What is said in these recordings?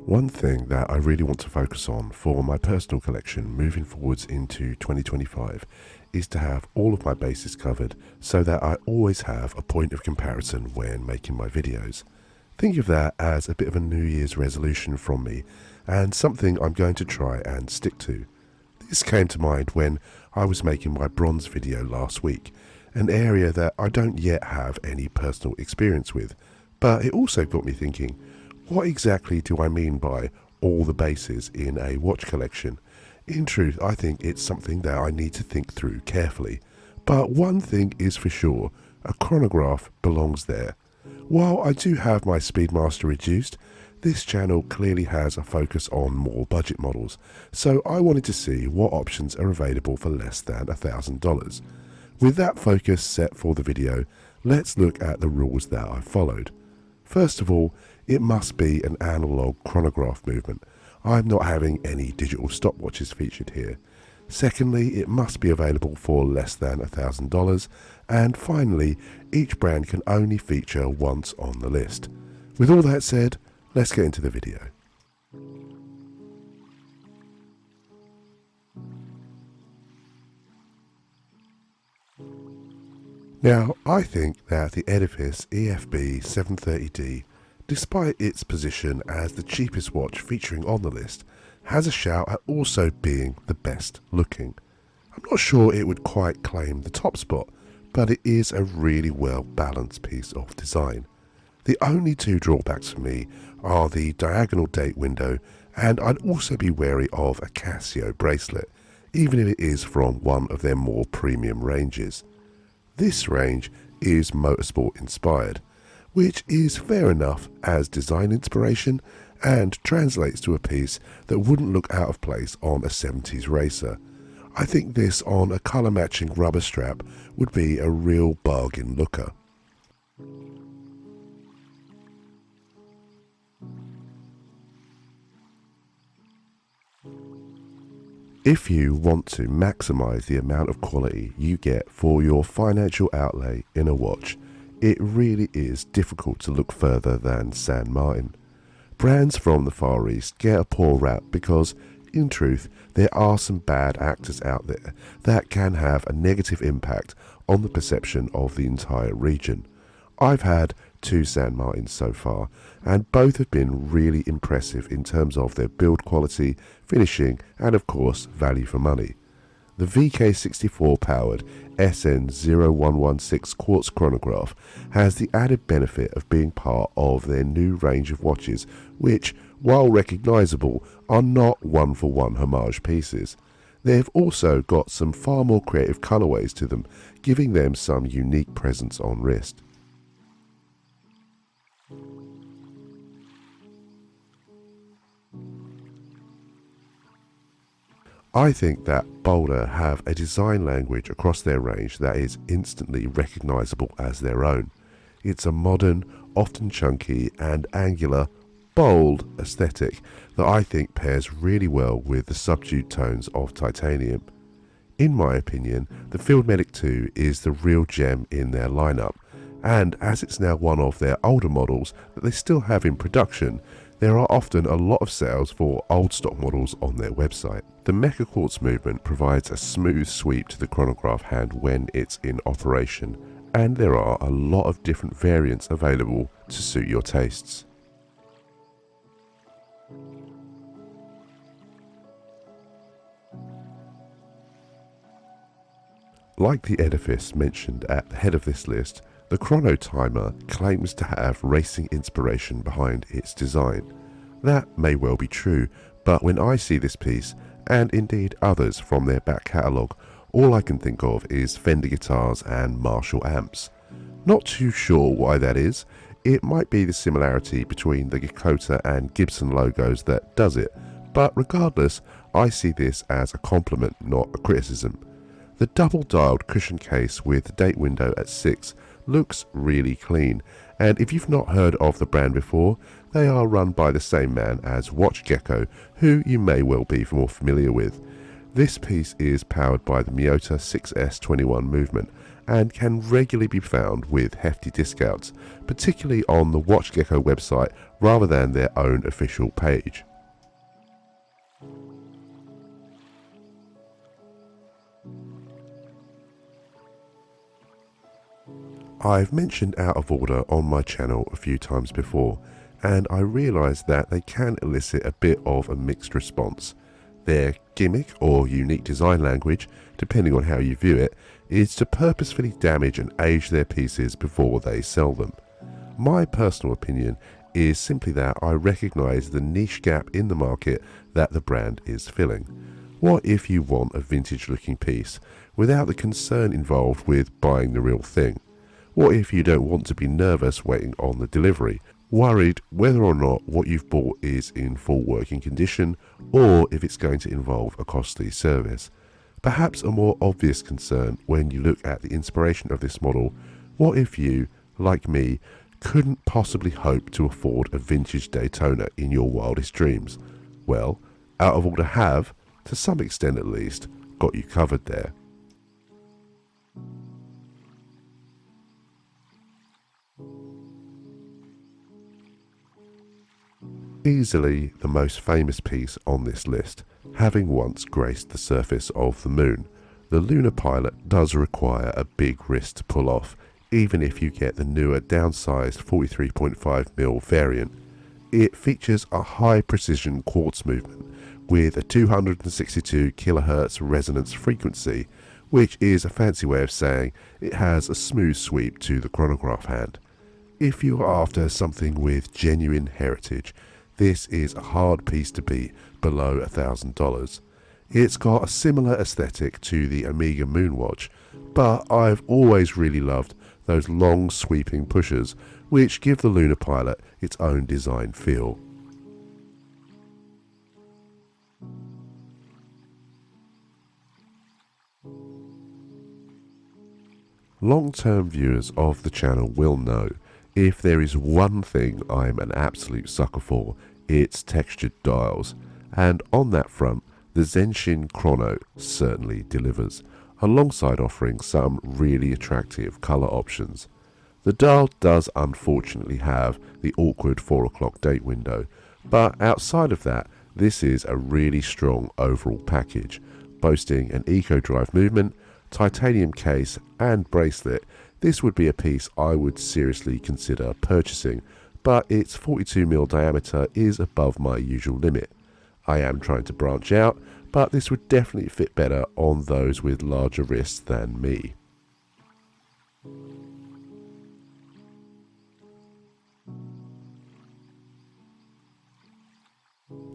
One thing that I really want to focus on for my personal collection moving forwards into 2025 is to have all of my bases covered so that I always have a point of comparison when making my videos. Think of that as a bit of a New Year's resolution from me and something I'm going to try and stick to. This came to mind when I was making my bronze video last week, an area that I don't yet have any personal experience with, but it also got me thinking, what exactly do I mean by all the bases in a watch collection? In truth, I think it's something that I need to think through carefully. But one thing is for sure, a chronograph belongs there. While I do have my Speedmaster reduced, this channel clearly has a focus on more budget models, so I wanted to see what options are available for less than $1,000. With that focus set for the video, let's look at the rules that I followed. First of all, it must be an analog chronograph movement. I'm not having any digital stopwatches featured here. Secondly, it must be available for less than $1,000. And finally, each brand can only feature once on the list. With all that said, let's get into the video. Now, I think that the Edifice EFB-730D, despite its position as the cheapest watch featuring on the list, has a shout at also being the best looking. I'm not sure it would quite claim the top spot, but it is a really well balanced piece of design. The only two drawbacks for me are the diagonal date window, and I'd also be wary of a Casio bracelet, even if it is from one of their more premium ranges. This range is motorsport inspired, which is fair enough as design inspiration and translates to a piece that wouldn't look out of place on a 70s racer. I think this on a colour matching rubber strap would be a real bargain looker. If you want to maximise the amount of quality you get for your financial outlay in a watch, it really is difficult to look further than San Martin. Brands from the Far East get a poor rap because, in truth, there are some bad actors out there that can have a negative impact on the perception of the entire region. I've had 2 San Martins so far, and both have been really impressive in terms of their build quality, finishing, and of course value for money. The VK64 powered SN0116 quartz chronograph has the added benefit of being part of their new range of watches which, while recognisable, are not one-for-one homage pieces. They've also got some far more creative colourways to them, giving them some unique presence on wrist. I think that Boldr have a design language across their range that is instantly recognisable as their own. It's a modern, often chunky and angular, bold aesthetic that I think pairs really well with the subdued tones of titanium. In my opinion, the Field Medic 2 is the real gem in their lineup, and as it's now one of their older models that they still have in production, there are often a lot of sales for old stock models on their website. The Mecha Quartz movement provides a smooth sweep to the chronograph hand when it's in operation, and there are a lot of different variants available to suit your tastes. Like the Edifice mentioned at the head of this list, the Chronotimer claims to have racing inspiration behind its design. That may well be true, but when I see this piece, and indeed others from their back catalogue, all I can think of is Fender guitars and Marshall amps. Not too sure why that is. It might be the similarity between the Geckota and Gibson logos that does it, but regardless, I see this as a compliment, not a criticism. The double-dialed cushion case with the date window at 6 looks really clean, and if you've not heard of the brand before, they are run by the same man as Watch Gecko, who you may well be more familiar with. This piece is powered by the Miyota 6S21 movement, and can regularly be found with hefty discounts, particularly on the WatchGecko website rather than their own official page. I've mentioned Out of Order on my channel a few times before, and I realise that they can elicit a bit of a mixed response. Their gimmick or unique design language, depending on how you view it, is to purposefully damage and age their pieces before they sell them. My personal opinion is simply that I recognise the niche gap in the market that the brand is filling. What if you want a vintage looking piece without the concern involved with buying the real thing? What if you don't want to be nervous waiting on the delivery, worried whether or not what you've bought is in full working condition or if it's going to involve a costly service? Perhaps a more obvious concern when you look at the inspiration of this model, what if you, like me, couldn't possibly hope to afford a vintage Daytona in your wildest dreams? Well, Out of Order have, to some extent at least, got you covered there. Easily the most famous piece on this list, having once graced the surface of the moon, the Lunar Pilot does require a big wrist to pull off, even if you get the newer downsized 43.5mm variant. It features a high precision quartz movement with a 262 kHz resonance frequency, which is a fancy way of saying it has a smooth sweep to the chronograph hand. If you are after something with genuine heritage, this is a hard piece to beat below $1,000. It's got a similar aesthetic to the Omega Moonwatch, but I've always really loved those long sweeping pushers, which give the Lunar Pilot its own design feel. Long-term viewers of the channel will know, if there is one thing I'm an absolute sucker for, it's textured dials, and on that front, the Zenshin Chrono certainly delivers, alongside offering some really attractive colour options. The dial does unfortunately have the awkward 4 o'clock date window, but outside of that, this is a really strong overall package, boasting an eco drive movement, titanium case and bracelet. This would be a piece I would seriously consider purchasing, but its 42mm diameter is above my usual limit. I am trying to branch out, but this would definitely fit better on those with larger wrists than me.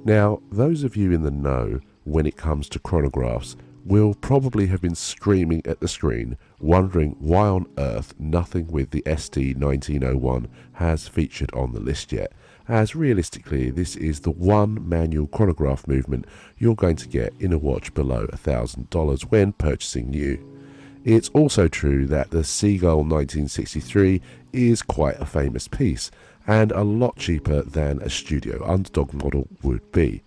Now, those of you in the know when it comes to chronographs will probably have been screaming at the screen, wondering why on earth nothing with the ST1901 has featured on the list yet, as realistically this is the one manual chronograph movement you're going to get in a watch below $1,000 when purchasing new. It's also true that the Seagull 1963 is quite a famous piece, and a lot cheaper than a Studio Underdog model would be.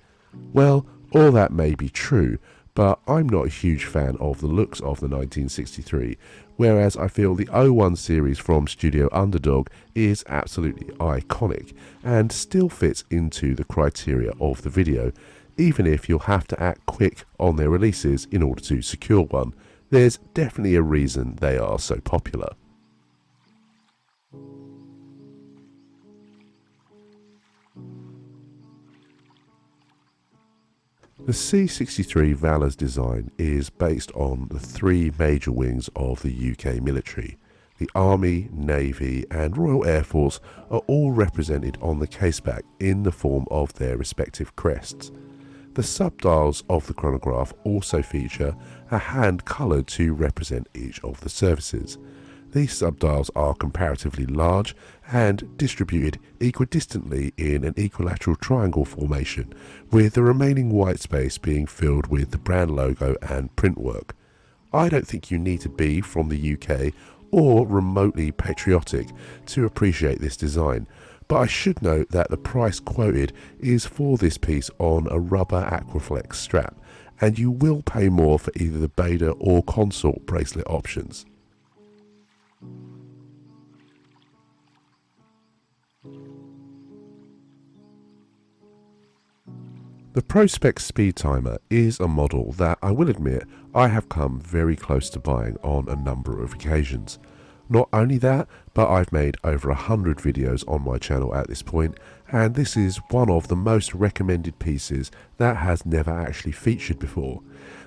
Well, all that may be true, but I'm not a huge fan of the looks of the 1963, whereas I feel the 01 series from Studio Underdog is absolutely iconic and still fits into the criteria of the video, even if you'll have to act quick on their releases in order to secure one. There's definitely a reason they are so popular. The C63 Valour's design is based on the three major wings of the UK military. The Army, Navy and Royal Air Force are all represented on the caseback in the form of their respective crests. The subdials of the chronograph also feature a hand coloured to represent each of the services. These subdials are comparatively large and distributed equidistantly in an equilateral triangle formation, with the remaining white space being filled with the brand logo and printwork. I don't think you need to be from the UK or remotely patriotic to appreciate this design, but I should note that the price quoted is for this piece on a rubber Aquaflex strap, and you will pay more for either the Boldr or Consort bracelet options. The Prospex Speedtimer is a model that I will admit I have come very close to buying on a number of occasions. Not only that, but I've made over 100 videos on my channel at this point, and this is one of the most recommended pieces that has never actually featured before.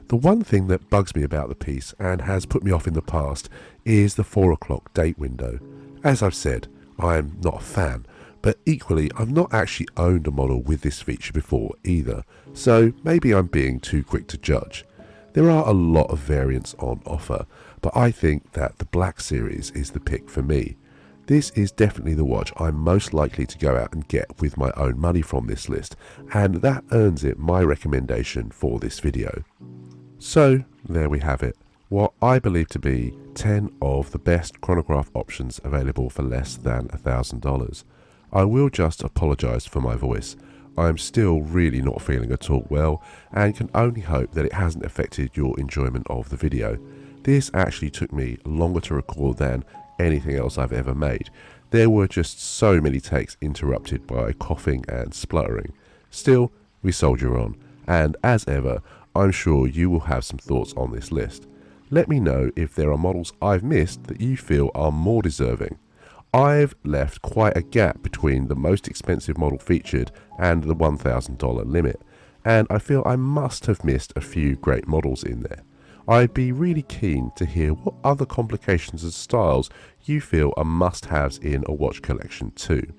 The one thing that bugs me about the piece and has put me off in the past is the 4 o'clock date window. As I've said, I'm not a fan, but equally I've not actually owned a model with this feature before either, so maybe I'm being too quick to judge. There are a lot of variants on offer, but I think that the Black Series is the pick for me. This is definitely the watch I'm most likely to go out and get with my own money from this list, and that earns it my recommendation for this video. So there we have it, what I believe to be 10 of the best chronograph options available for less than $1,000. I will just apologise for my voice. I'm still really not feeling at all well and can only hope that it hasn't affected your enjoyment of the video. This actually took me longer to record than anything else I've ever made. There were just so many takes interrupted by coughing and spluttering. Still, we soldier on, and as ever, I'm sure you will have some thoughts on this list. Let me know if there are models I've missed that you feel are more deserving. I've left quite a gap between the most expensive model featured and the $1,000 limit, and I feel I must have missed a few great models in there. I'd be really keen to hear what other complications and styles you feel are must-haves in a watch collection too.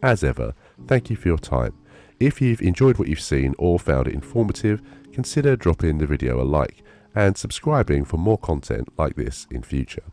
As ever, thank you for your time. If you've enjoyed what you've seen or found it informative, consider dropping the video a like and subscribing for more content like this in future.